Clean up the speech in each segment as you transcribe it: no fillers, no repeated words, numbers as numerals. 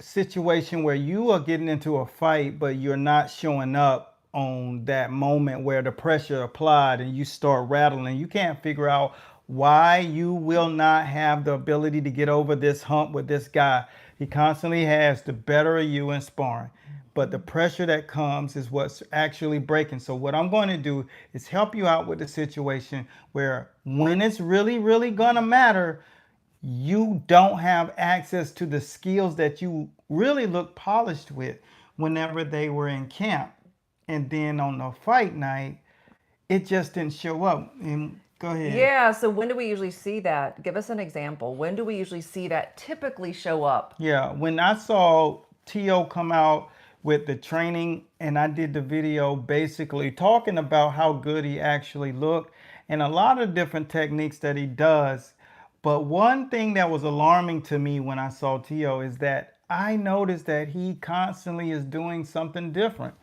situation where you are getting into a fight, but you're not showing up on that moment where the pressure applied and you start rattling. You can't figure out why you will not have the ability to get over this hump with this guy. He constantly has the better of you in sparring. But the pressure that comes is what's actually breaking. So what I'm going to do is help you out with the situation where when it's really, really gonna matter, you don't have access to the skills that you really look polished with whenever they were in camp. And then on the fight night, it just didn't show up. And go ahead. Yeah, so when do we usually see that? Give us an example. When do we usually see that typically show up? Yeah, when I saw T.O. come out with the training and I did the video basically talking about how good he actually looked and a lot of different techniques that he does. But one thing that was alarming to me when I saw T.O. is that I noticed that he constantly is doing something different.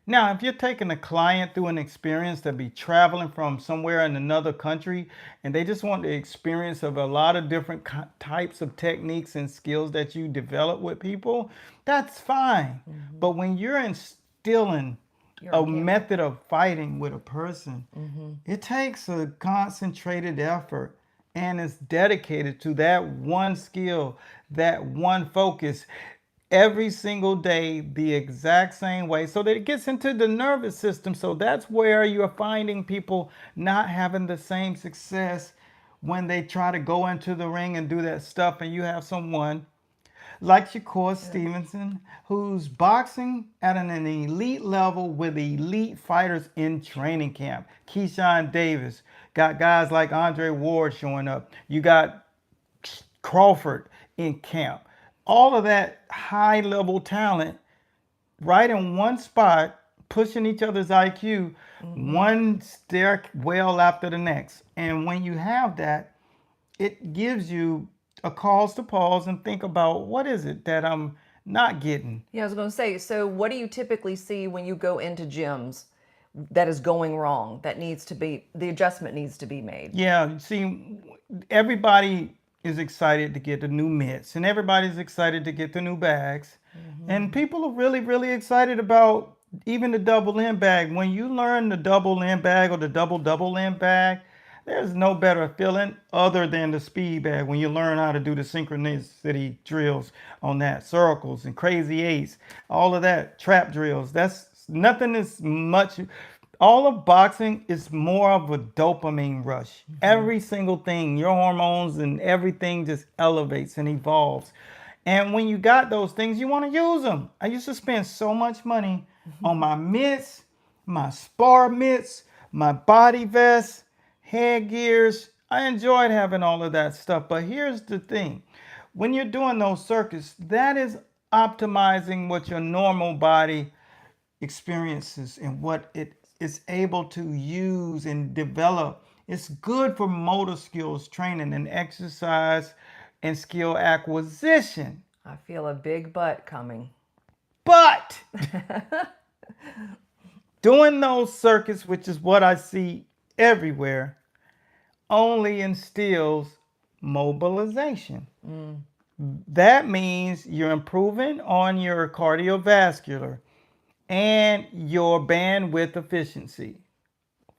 Now, if you're taking a client through an experience to be traveling from somewhere in another country and they just want the experience of a lot of different types of techniques and skills that you develop with people, that's fine. Mm-hmm. But when you're instilling You're a on camera. method of fighting with a person, Mm-hmm. it takes a concentrated effort and it's dedicated to that one skill, that one focus every single day the exact same way so that it gets into the nervous system. So that's where you're finding people not having the same success when they try to go into the ring and do that stuff. And you have someone like Shakur Yeah. Stevenson, who's boxing at an elite level with elite fighters in training camp. Keyshawn Davis, got guys like Andre Ward showing up. You got Crawford in camp. All of that high level talent right in one spot, pushing each other's IQ, Mm-hmm. one stairwell after the next. And when you have that, it gives you a cause to pause and think about what is it that I'm not getting. Yeah, I was going to say, so what do you typically see when you go into gyms that is going wrong, that needs to be, the adjustment needs to be made? Yeah, see, everybody is excited to get the new mitts and everybody's excited to get the new bags. And Mm-hmm. people are really, really excited about even the double end bag. When you learn the double end bag or the double end bag, there's no better feeling other than the speed bag when you learn how to do the synchronicity drills on that, circles and crazy eights, all of that, trap drills. That's nothing as much. All of boxing is more of a dopamine rush. Mm-hmm. Every single thing, your hormones and everything just elevates and evolves. And when you got those things, you want to use them. I used to spend so much money on my mitts, my spar mitts, my body vests, headgears. I enjoyed having all of that stuff. But here's the thing, when you're doing those circuits, that is optimizing what your normal body experiences and what it is able to use and develop. It's good for motor skills training and exercise and skill acquisition. I feel a big butt coming. But doing those circuits, which is what I see everywhere, only instills mobilization. Mm. That means you're improving on your cardiovascular and your bandwidth efficiency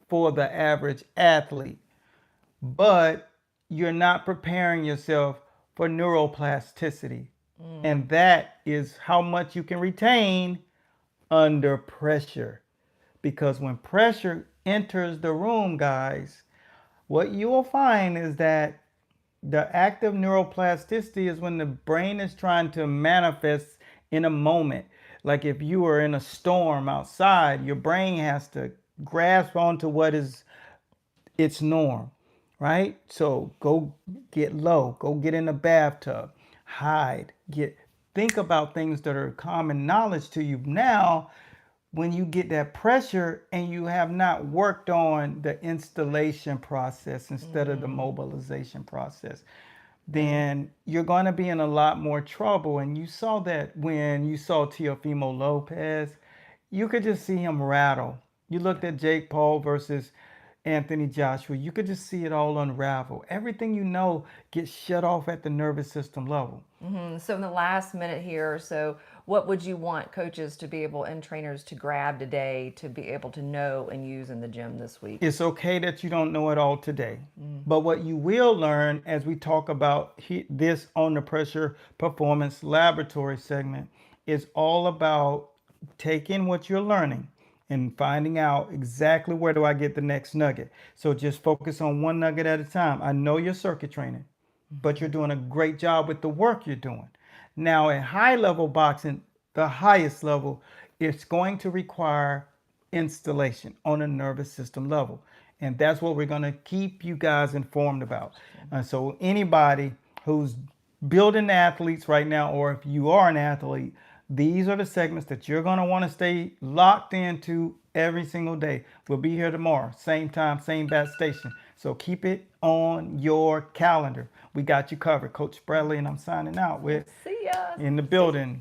for the average athlete, but you're not preparing yourself for neuroplasticity. Mm. And that is how much you can retain under pressure. Because when pressure enters the room, guys, what you will find is that the active neuroplasticity is when the brain is trying to manifest in a moment. Like if you are in a storm outside, your brain has to grasp onto what is its norm, right? So go get low, go get in the bathtub, hide, get think about things that are common knowledge to you now when you get that pressure and you have not worked on the installation process instead of the Mm. mobilization process, Yeah. then you're going to be in a lot more trouble. And you saw that when you saw Teofimo Lopez, you could just see him rattle. You looked Yeah. at Jake Paul versus Anthony Joshua, you could just see it all unravel. Everything you know gets shut off at the nervous system level. So in the last minute here, so what would you want coaches to be able and trainers to grab today to be able to know and use in the gym this week? It's okay that you don't know it all today, but what you will learn as we talk about this on the Pressure Performance Laboratory segment is all about taking what you're learning and finding out exactly where do I get the next nugget. So just focus on one nugget at a time. I know you're circuit training, but you're doing a great job with the work you're doing. Now, at high level boxing, the highest level, it's going to require installation on a nervous system level. And that's what we're going to keep you guys informed about. So, anybody who's building athletes right now, or if you are an athlete, these are the segments that you're going to want to stay locked into every single day. We'll be here tomorrow, same time, same bat station. So keep it on your calendar. We got you covered. Coach Bradley, and I'm signing out with See ya. In the Building.